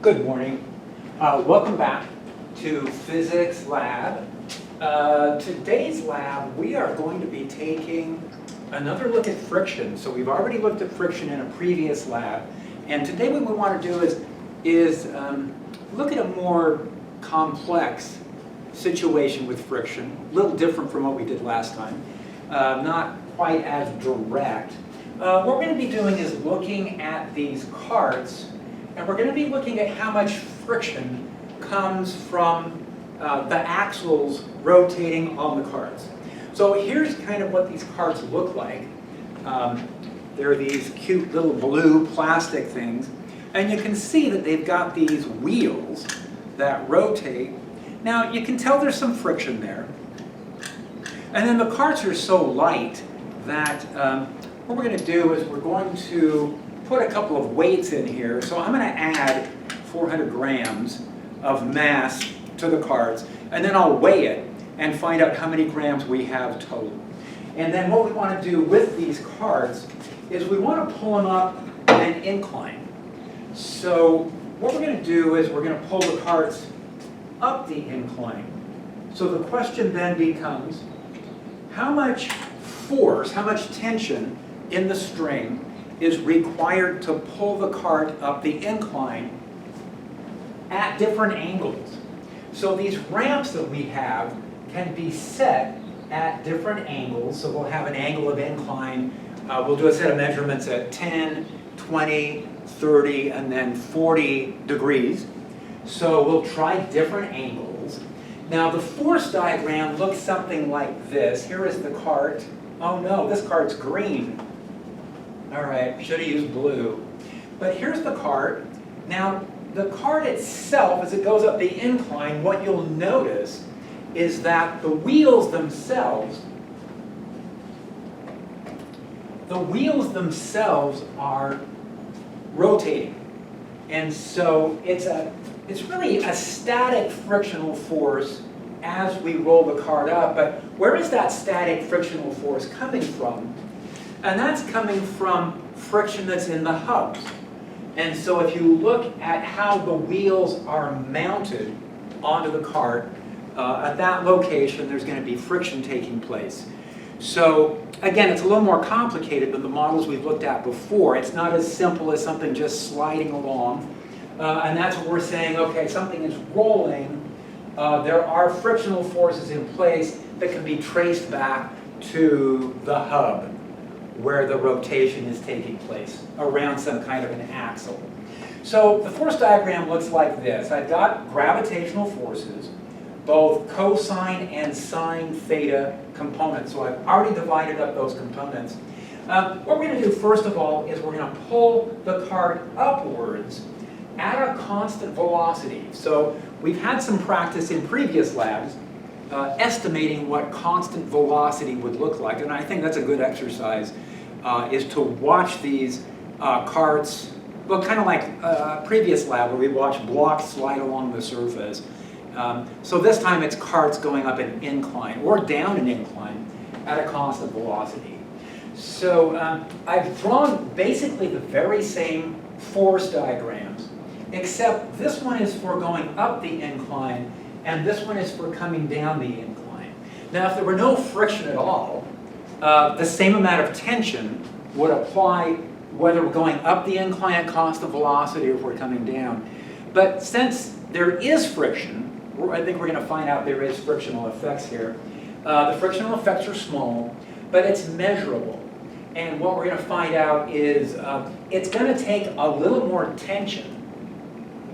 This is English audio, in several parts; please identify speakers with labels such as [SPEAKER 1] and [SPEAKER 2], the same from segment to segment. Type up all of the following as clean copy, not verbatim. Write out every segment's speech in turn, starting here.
[SPEAKER 1] Good morning. Welcome back to Physics Lab. Today's lab, we are going to be taking another look at friction. So we've already looked at friction in a previous lab. And today what we want to do is look at a more complex situation with friction, a little different from what we did last time, not quite as direct. What we're going to be doing is looking at these carts, and we're going to be looking at how much friction comes from the axles rotating on the carts. So here's kind of what these carts look like. They're these cute little blue plastic things, and you can see that they've got these wheels that rotate. Now you can tell there's some friction there. And then the carts are so light that what we're going to do is we're going to put a couple of weights in here. So I'm going to add 400 grams of mass to the carts, and then I'll weigh it and find out how many grams we have total. And then what we want to do with these carts is we want to pull them up an incline. So what we're going to do is we're going to pull the carts up the incline. So the question then becomes, how much force, how much tension in the string is required to pull the cart up the incline at different angles? So these ramps that we have can be set at different angles. So we'll have an angle of incline. We'll do a set of measurements at 10, 20, 30, and then 40 degrees. So we'll try different angles. Now the force diagram looks something like this. Here is the cart. Oh no, this cart's green. All right, should have used blue. But here's the cart. Now, the cart itself, as it goes up the incline, what you'll notice is that the wheels themselves are rotating. And so it's really a static frictional force as we roll the cart up. But where is that static frictional force coming from? And that's coming from friction that's in the hubs. And so if you look at how the wheels are mounted onto the cart, at that location there's going to be friction taking place. So again, it's a little more complicated than the models we've looked at before. It's not as simple as something just sliding along. And that's what we're saying, okay, something is rolling. There are frictional forces in place that can be traced back to the hub, where the rotation is taking place around some kind of an axle. So the force diagram looks like this. I've got gravitational forces, both cosine and sine theta components. So I've already divided up those components. What we're going to do first of all is we're going to pull the cart upwards at a constant velocity. So we've had some practice in previous labs estimating what constant velocity would look like, and I think that's a good exercise, is to watch these carts, well, kind of like previous lab where we watched blocks slide along the surface. So this time it's carts going up an incline or down an incline at a constant velocity. So I've drawn basically the very same force diagrams, except this one is for going up the incline and this one is for coming down the incline. Now if there were no friction at all, the same amount of tension would apply whether we're going up the incline at constant velocity or if we're coming down. But since there is friction, I think we're going to find out there is frictional effects here. The frictional effects are small, but it's measurable. And what we're going to find out is it's going to take a little more tension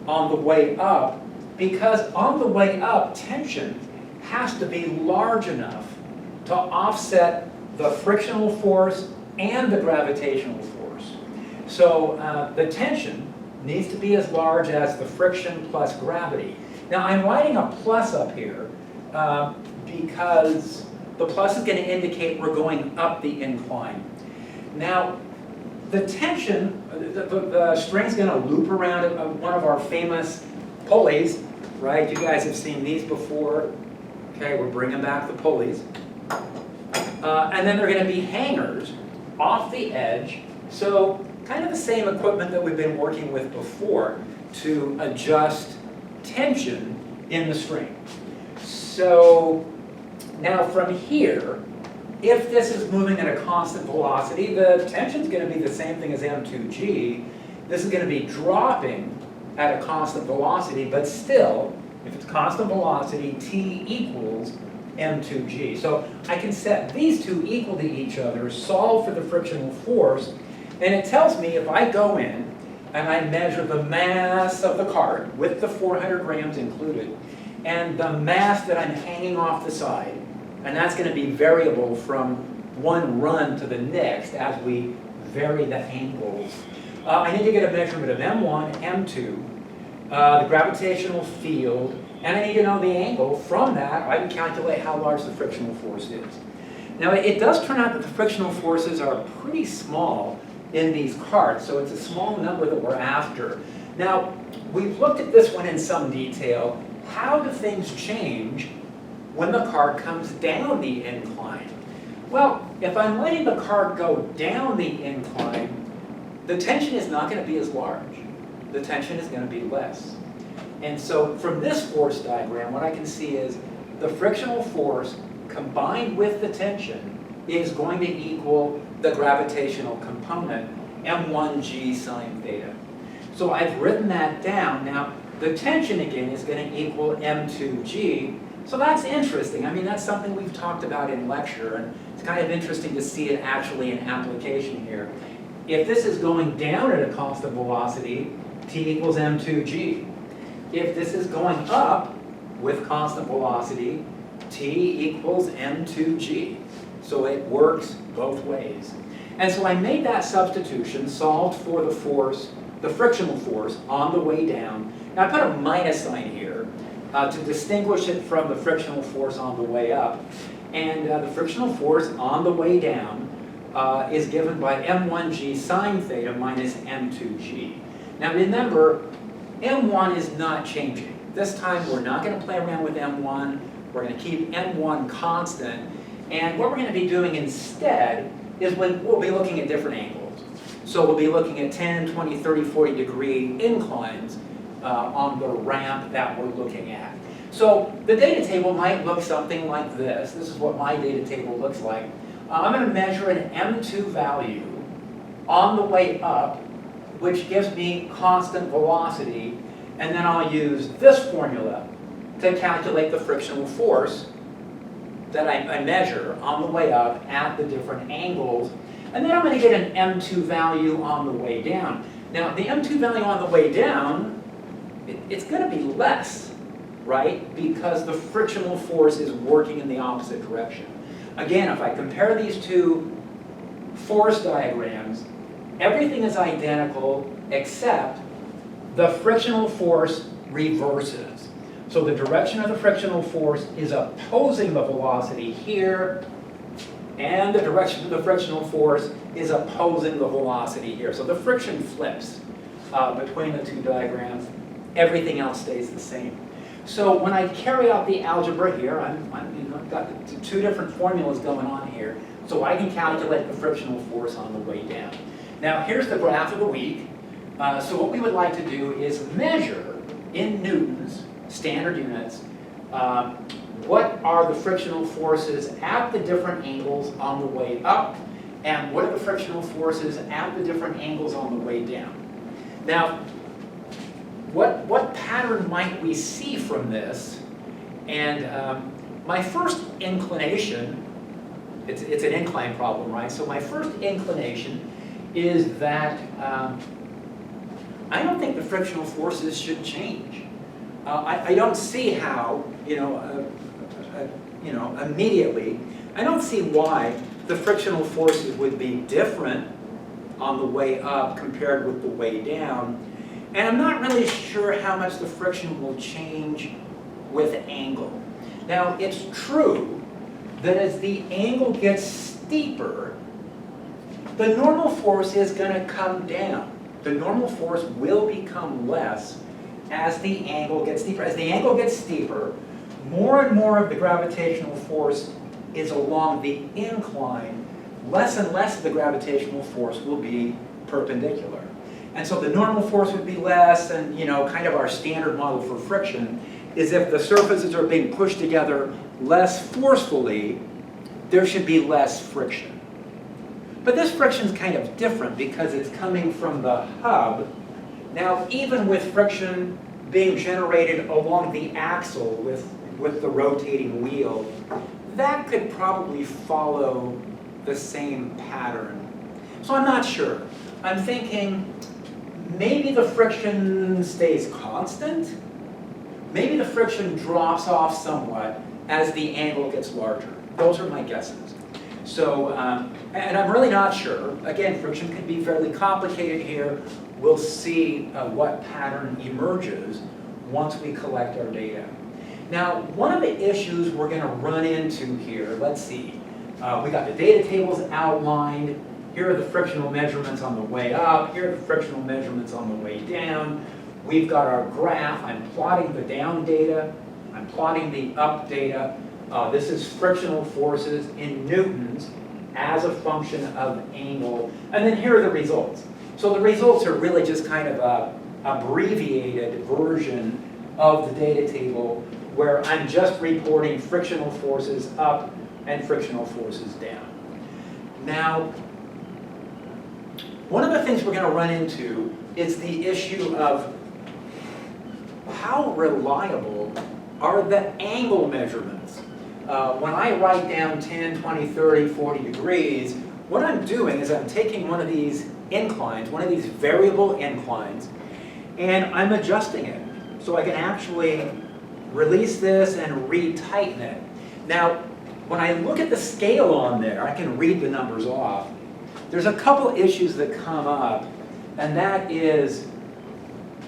[SPEAKER 1] on the way up, because on the way up, tension has to be large enough to offset the frictional force and the gravitational force. So the tension needs to be as large as the friction plus gravity. Now I'm writing a plus up here because the plus is going to indicate we're going up the incline. Now the tension, the string's going to loop around one of our famous pulleys, right? You guys have seen these before. Okay, we're bringing back the pulleys. And then there are going to be hangers off the edge. So kind of the same equipment that we've been working with before to adjust tension in the string. So now from here, if this is moving at a constant velocity, the tension's going to be the same thing as m2g. This is going to be dropping at a constant velocity, but still, if it's constant velocity, t equals m2g. So I can set these two equal to each other, solve for the frictional force, and it tells me if I go in and I measure the mass of the cart with the 400 grams included, and the mass that I'm hanging off the side, and that's going to be variable from one run to the next as we vary the angles. I need to get a measurement of m1, m2, the gravitational field, and I need to know the angle. From that, I can calculate how large the frictional force is. Now, it does turn out that the frictional forces are pretty small in these carts, so it's a small number that we're after. Now, we've looked at this one in some detail. How do things change when the cart comes down the incline? Well, if I'm letting the cart go down the incline, the tension is not going to be as large. The tension is going to be less. And so from this force diagram, what I can see is the frictional force combined with the tension is going to equal the gravitational component, m1g sine theta. So I've written that down. Now, the tension again is going to equal m2g. So that's interesting. I mean, that's something we've talked about in lecture, and it's kind of interesting to see it actually in application here. If this is going down at a constant velocity, t equals m2g. If this is going up with constant velocity, t equals m2g. So it works both ways. And so I made that substitution, solved for the force, the frictional force on the way down. Now I put a minus sign here to distinguish it from the frictional force on the way up. And the frictional force on the way down is given by m1g sine theta minus m2g. Now remember, m1 is not changing. This time we're not going to play around with m1. We're going to keep m1 constant. And what we're going to be doing instead is we'll be looking at different angles. So we'll be looking at 10, 20, 30, 40 degree inclines on the ramp that we're looking at. So the data table might look something like this. This is what my data table looks like. I'm going to measure an m2 value on the way up, which gives me constant velocity, and then I'll use this formula to calculate the frictional force that I measure on the way up at the different angles. And then I'm going to get an m2 value on the way down. Now, the m2 value on the way down, it's going to be less, right? Because the frictional force is working in the opposite direction. Again, if I compare these two force diagrams, everything is identical except the frictional force reverses. So the direction of the frictional force is opposing the velocity here, and the direction of the frictional force is opposing the velocity here. So the friction flips between the two diagrams. Everything else stays the same. So when I carry out the algebra here, I've got the two different formulas going on here, so I can calculate the frictional force on the way down. Now here's the graph of the week. So what we would like to do is measure in newtons, standard units, what are the frictional forces at the different angles on the way up, and what are the frictional forces at the different angles on the way down. Now, what pattern might we see from this? And my first inclination, it's an incline problem, right? So my first inclination is that I don't think the frictional forces should change. I don't see how, immediately, I don't see why the frictional forces would be different on the way up compared with the way down. And I'm not really sure how much the friction will change with angle. Now, it's true that as the angle gets steeper, the normal force is going to come down. The normal force will become less as the angle gets steeper. As the angle gets steeper, more and more of the gravitational force is along the incline. Less and less of the gravitational force will be perpendicular. And so the normal force would be less, and kind of our standard model for friction is if the surfaces are being pushed together less forcefully, there should be less friction. But this friction is kind of different because it's coming from the hub. Now, even with friction being generated along the axle with the rotating wheel, that could probably follow the same pattern. So I'm not sure. I'm thinking maybe the friction stays constant. Maybe the friction drops off somewhat as the angle gets larger. Those are my guesses. So, and I'm really not sure. Again, friction can be fairly complicated here. We'll see what pattern emerges once we collect our data. Now, one of the issues we're going to run into here, let's see. We got the data tables outlined. Here are the frictional measurements on the way up. Here are the frictional measurements on the way down. We've got our graph. I'm plotting the down data. I'm plotting the up data. This is frictional forces in newtons as a function of angle. And then here are the results. So the results are really just kind of a abbreviated version of the data table where I'm just reporting frictional forces up and frictional forces down. Now, one of the things we're going to run into is the issue of how reliable are the angle measurements. When I write down 10, 20, 30, 40 degrees, what I'm doing is I'm taking one of these inclines, one of these variable inclines, and I'm adjusting it. So I can actually release this and retighten it. Now, when I look at the scale on there, I can read the numbers off. There's a couple issues that come up, and that is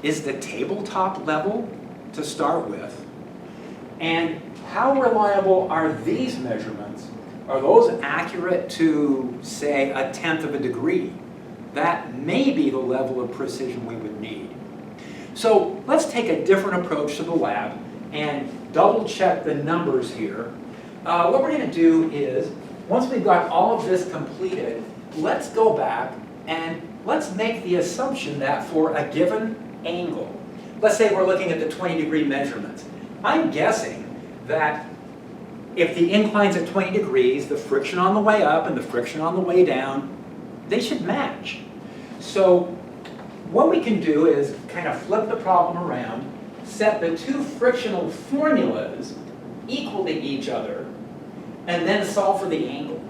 [SPEAKER 1] the tabletop level to start with? And how reliable are these measurements? Are those accurate to, say, 1/10 of a degree? That may be the level of precision we would need. So let's take a different approach to the lab and double check the numbers here. What we're going to do is, once we've got all of this completed, let's go back and let's make the assumption that for a given angle, let's say we're looking at the 20-degree measurements. I'm guessing that if the incline's at 20 degrees, the friction on the way up and the friction on the way down, they should match. So what we can do is kind of flip the problem around, set the two frictional formulas equal to each other, and then solve for the angle.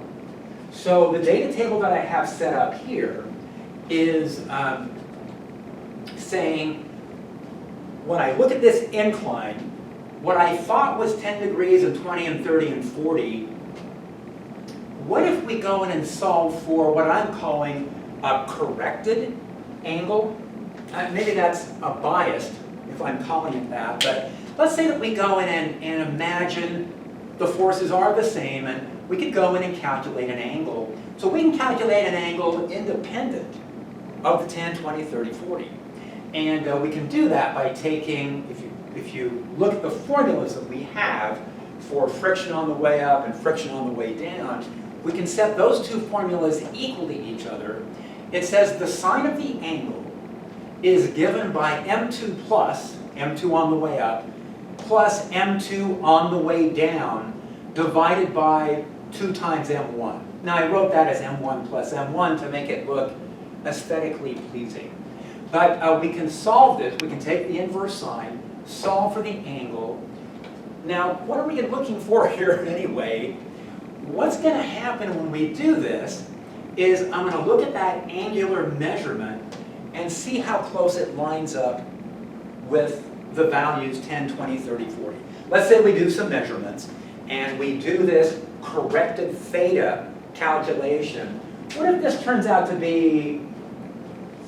[SPEAKER 1] So the data table that I have set up here is saying, when I look at this incline, what I thought was 10 degrees and 20 and 30 and 40, what if we go in and solve for what I'm calling a corrected angle? Maybe that's a biased, if I'm calling it that, but let's say that we go in and imagine the forces are the same, and we could go in and calculate an angle. So we can calculate an angle independent of the 10, 20, 30, 40. And we can do that by taking, if you look at the formulas that we have for friction on the way up and friction on the way down, we can set those two formulas equal to each other. It says the sine of the angle is given by m2 plus, m2 on the way up, plus m2 on the way down, divided by 2 times m1. Now I wrote that as m1 plus m1 to make it look aesthetically pleasing. But we can solve this, we can take the inverse sine, solve for the angle. Now, what are we looking for here anyway? What's going to happen when we do this is I'm going to look at that angular measurement and see how close it lines up with the values 10, 20, 30, 40. Let's say we do some measurements and we do this corrected theta calculation. What if this turns out to be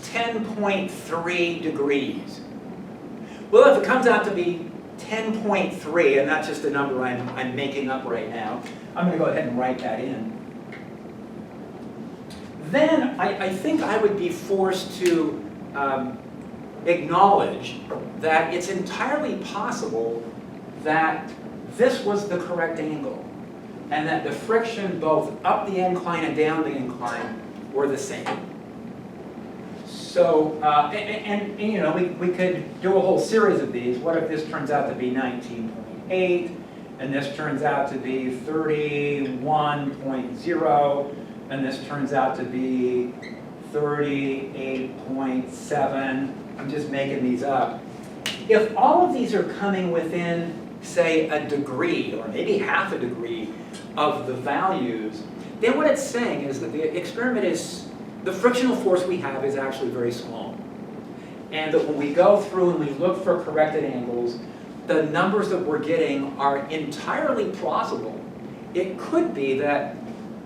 [SPEAKER 1] 10.3 degrees? Well, if it comes out to be 10.3, and that's just a number I'm making up right now, I'm going to go ahead and write that in. Then I think I would be forced to acknowledge that it's entirely possible that this was the correct angle, and that the friction both up the incline and down the incline were the same. So, you know, we could do a whole series of these. What if this turns out to be 19.8, and this turns out to be 31.0, and this turns out to be 38.7. I'm just making these up. If all of these are coming within, say, a degree, or maybe half a degree of the values, then what it's saying is that the experiment is, the frictional force we have is actually very small. And that when we go through and we look for corrected angles, the numbers that we're getting are entirely plausible. It could be that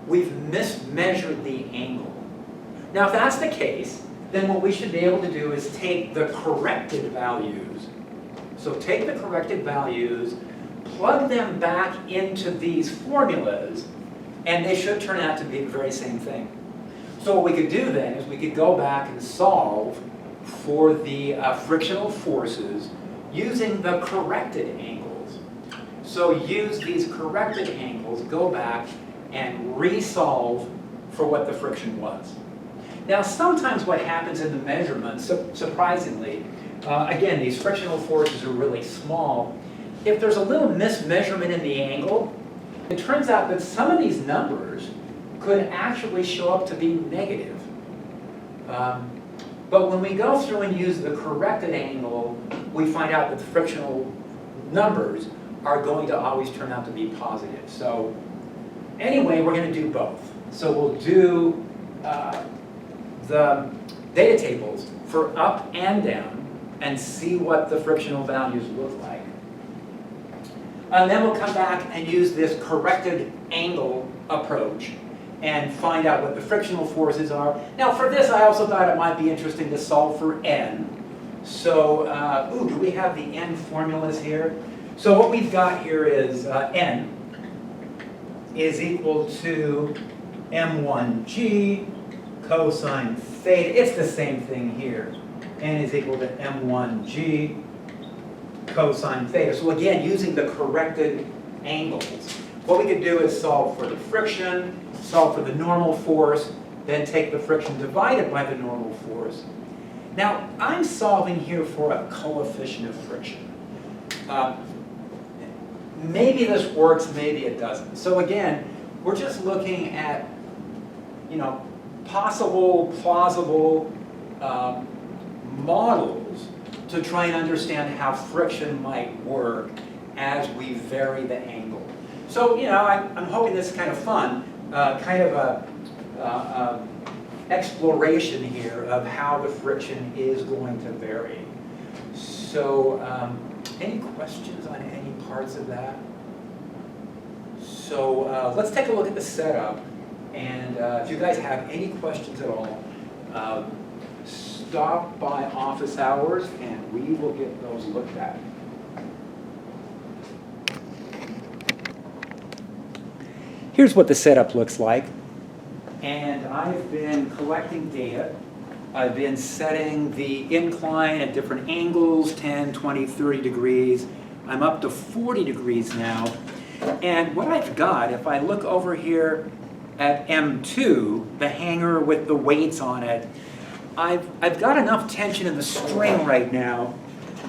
[SPEAKER 1] we've mismeasured the angle. Now, if that's the case, then what we should be able to do is take the corrected values. So take the corrected values, plug them back into these formulas, and they should turn out to be the very same thing. So what we could do then is we could go back and solve for the frictional forces using the corrected angles. So use these corrected angles, go back and resolve for what the friction was. Now sometimes what happens in the measurements, surprisingly, again, these frictional forces are really small. If there's a little mismeasurement in the angle, it turns out that some of these numbers could actually show up to be negative. But when we go through and use the corrected angle, we find out that the frictional numbers are going to always turn out to be positive. So anyway, we're going to do both. So we'll do the data tables for up and down and see what the frictional values look like. And then we'll come back and use this corrected angle approach and find out what the frictional forces are. Now for this, I also thought it might be interesting to solve for n. So, do we have the n formulas here? So what we've got here is n is equal to m1g cosine theta. It's the same thing here. N is equal to m1g cosine theta. So again, using the corrected angles. What we could do is solve for the friction, solve for the normal force, then take the friction divided by the normal force. Now, I'm solving here for a coefficient of friction. Maybe this works, maybe it doesn't. So again, we're just looking at, you know, possible, plausible models to try and understand how friction might work as we vary the angle. So, you know, I'm hoping this is kind of fun, kind of a exploration here of how the friction is going to vary. So, any questions on any parts of that? So, let's take a look at the setup, and if you guys have any questions at all, stop by office hours and we will get those looked at. Here's what the setup looks like. And I've been collecting data. I've been setting the incline at different angles, 10, 20, 30 degrees. I'm up to 40 degrees now. And what I've got, if I look over here at M2, the hanger with the weights on it, I've got enough tension in the string right now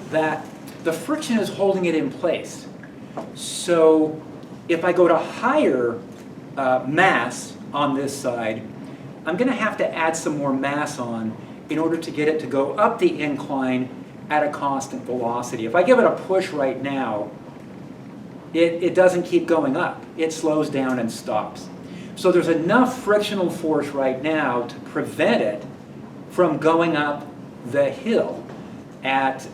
[SPEAKER 1] that the friction is holding it in place. So if I go to higher mass on this side, I'm going to have to add some more mass on in order to get it to go up the incline at a constant velocity. If I give it a push right now, it doesn't keep going up. It slows down and stops. So there's enough frictional force right now to prevent it from going up the hill at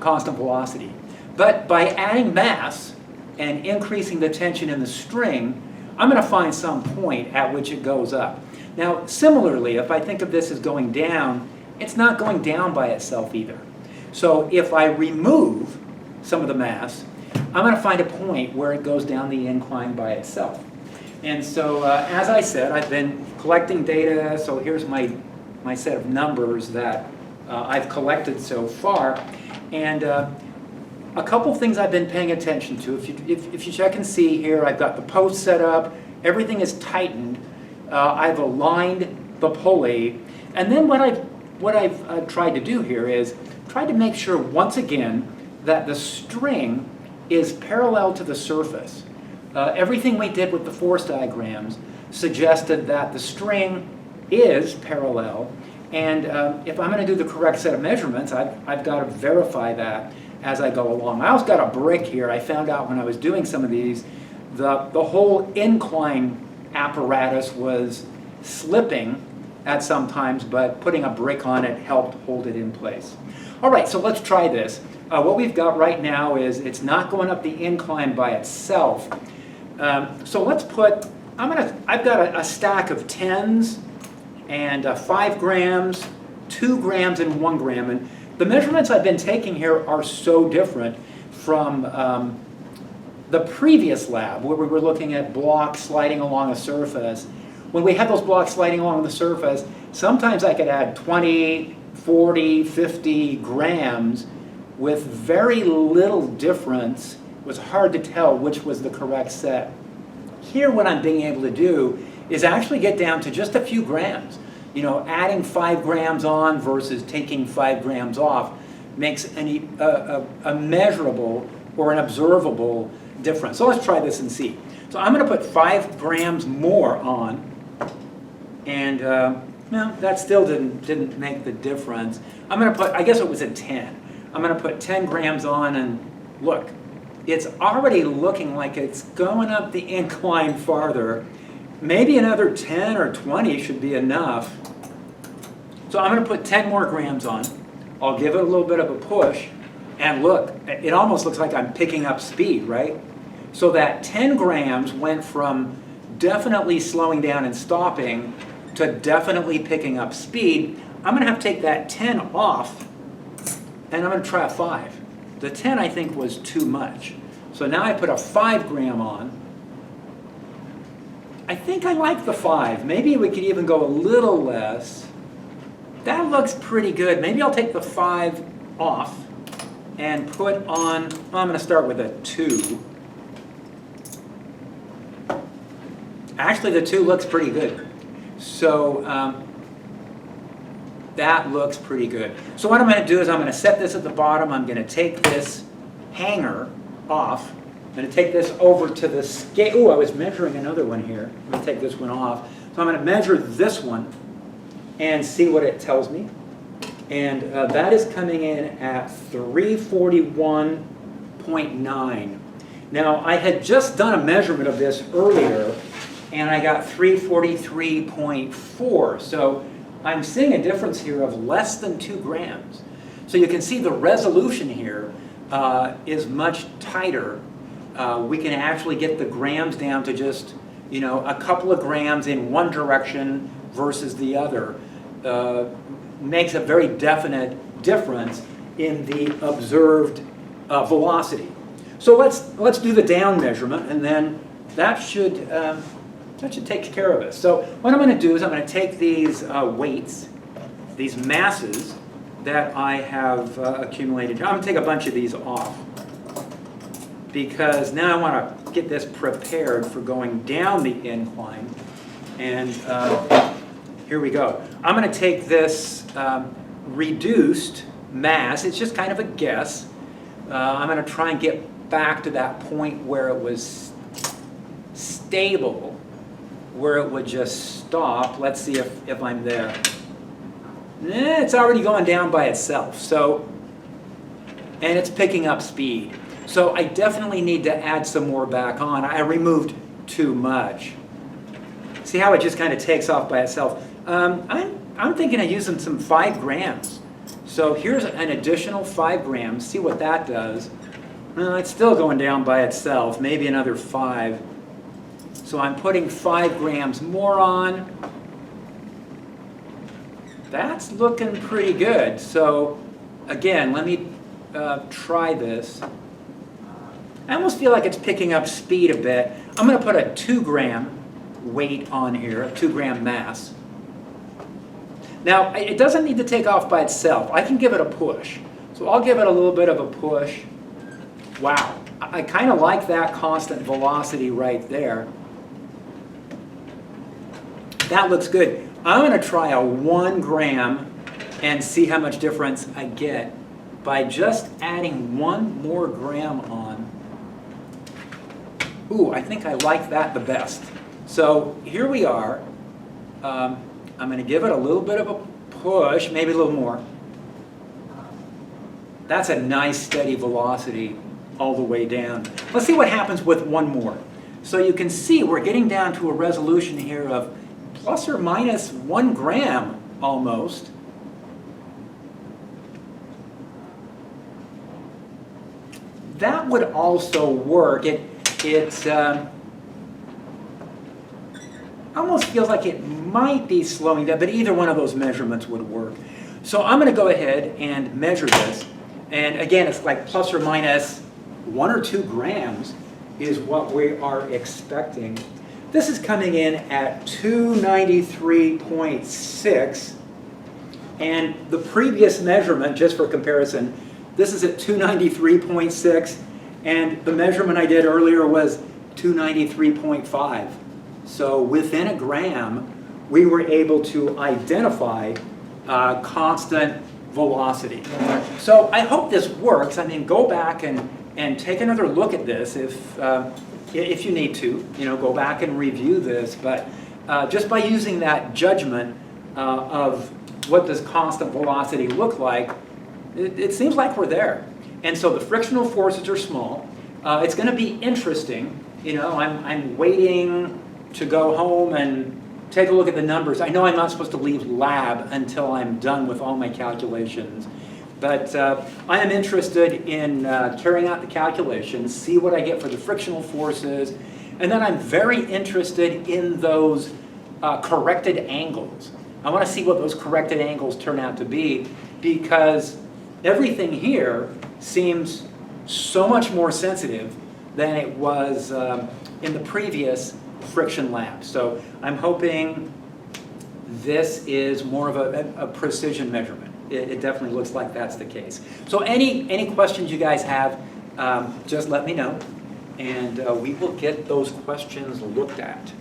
[SPEAKER 1] constant velocity. But by adding mass and increasing the tension in the string, I'm going to find some point at which it goes up. Now, similarly, if I think of this as going down, it's not going down by itself either. So if I remove some of the mass, I'm going to find a point where it goes down the incline by itself. And so, as I said, I've been collecting data. So here's my set of numbers that I've collected so far. And a couple things I've been paying attention to. If you check and see here, I've got the post set up. Everything is tightened. I've aligned the pulley. And then what I've tried to do here is try to make sure once again that the string is parallel to the surface. Everything we did with the force diagrams suggested that the string is parallel, and if I'm going to do the correct set of measurements, I've got to verify that as I go along. I also got a brick here. I found out when I was doing some of these, the whole incline apparatus was slipping at some times, but putting a brick on it helped hold it in place. All right, so let's try this. What we've got right now is it's not going up the incline by itself. So let's put, I've got a stack of 10s and 5 grams, 2 grams, and 1 gram. And the measurements I've been taking here are so different from the previous lab where we were looking at blocks sliding along a surface. When we had those blocks sliding along the surface, sometimes I could add 20, 40, 50 grams with very little difference. It was hard to tell which was the correct set. Here what I'm being able to do is actually get down to just a few grams. You know, adding 5 grams on versus taking 5 grams off makes a measurable or an observable difference. So let's try this and see. So I'm going to put 5 grams more on, and no, that still didn't make the difference. I'm going to put, I guess it was a 10. I'm going to put 10 grams on, and look, it's already looking like it's going up the incline farther. Maybe another 10 or 20 should be enough. So I'm going to put 10 more grams on. I'll give it a little bit of a push, and look, it almost looks like I'm picking up speed, right? So that 10 grams went from definitely slowing down and stopping to definitely picking up speed. I'm going to have to take that 10 off, and I'm going to try a 5. The 10 I think was too much. So now I put a 5 gram on. I think I like the 5. Maybe we could even go a little less. That looks pretty good. Maybe I'll take the 5 off and put on, well, I'm going to start with a 2. Actually, the 2 looks pretty good. So that looks pretty good. So what I'm going to do is I'm going to set this at the bottom. I'm going to take this hanger off. I'm going to take this over to the scale. Oh, I was measuring another one here. I'm going to take this one off. So I'm going to measure this one and see what it tells me. And that is coming in at 341.9. Now, I had just done a measurement of this earlier, and I got 343.4. So I'm seeing a difference here of less than 2 grams. So you can see the resolution here is much tighter. We can actually get the grams down to just, you know, a couple of grams in one direction versus the other. Makes a very definite difference in the observed velocity. So let's do the down measurement, and then that should take care of it. So what I'm going to do is I'm going to take these weights, these masses that I have accumulated. I'm going to take a bunch of these off, because now I want to get this prepared for going down the incline. And here we go. I'm going to take this reduced mass. It's just kind of a guess. I'm going to try and get back to that point where it was stable, where it would just stop. Let's see if I'm there. It's already going down by itself. So, and it's picking up speed. So I definitely need to add some more back on. I removed too much. See how it just kind of takes off by itself? I'm thinking of using some 5 grams. So here's an additional 5 grams. See what that does. It's still going down by itself. Maybe another 5. So I'm putting 5 grams more on. That's looking pretty good. So again, let me try this. I almost feel like it's picking up speed a bit. I'm going to put a 2 gram weight on here, a 2 gram mass. Now, it doesn't need to take off by itself. I can give it a push. So I'll give it a little bit of a push. Wow, I kind of like that constant velocity right there. That looks good. I'm going to try a 1 gram and see how much difference I get by just adding 1 more gram on. Ooh, I think I like that the best. So here we are. I'm going to give it a little bit of a push, maybe a little more. That's a nice steady velocity all the way down. Let's see what happens with 1 more. So you can see we're getting down to a resolution here of plus or minus 1 gram almost. That would also work. It almost feels like it might be slowing down, but either one of those measurements would work. So I'm going to go ahead and measure this. And again, it's like plus or minus 1 or 2 grams is what we are expecting. This is coming in at 293.6. And the previous measurement, just for comparison, this is at 293.6. And the measurement I did earlier was 293.5. So within a gram, we were able to identify constant velocity. So I hope this works. I mean, go back and take another look at this if you need to. Go back and review this. But just by using that judgment of what does constant velocity look like, it seems like we're there. And so the frictional forces are small. It's going to be interesting. I'm waiting to go home and take a look at the numbers. I know I'm not supposed to leave lab until I'm done with all my calculations, but I am interested in carrying out the calculations, see what I get for the frictional forces, and then I'm very interested in those corrected angles. I want to see what those corrected angles turn out to be, because everything here seems so much more sensitive than it was in the previous friction lab. So I'm hoping this is more of a precision measurement. It definitely looks like that's the case. So any questions you guys have, just let me know, and we will get those questions looked at.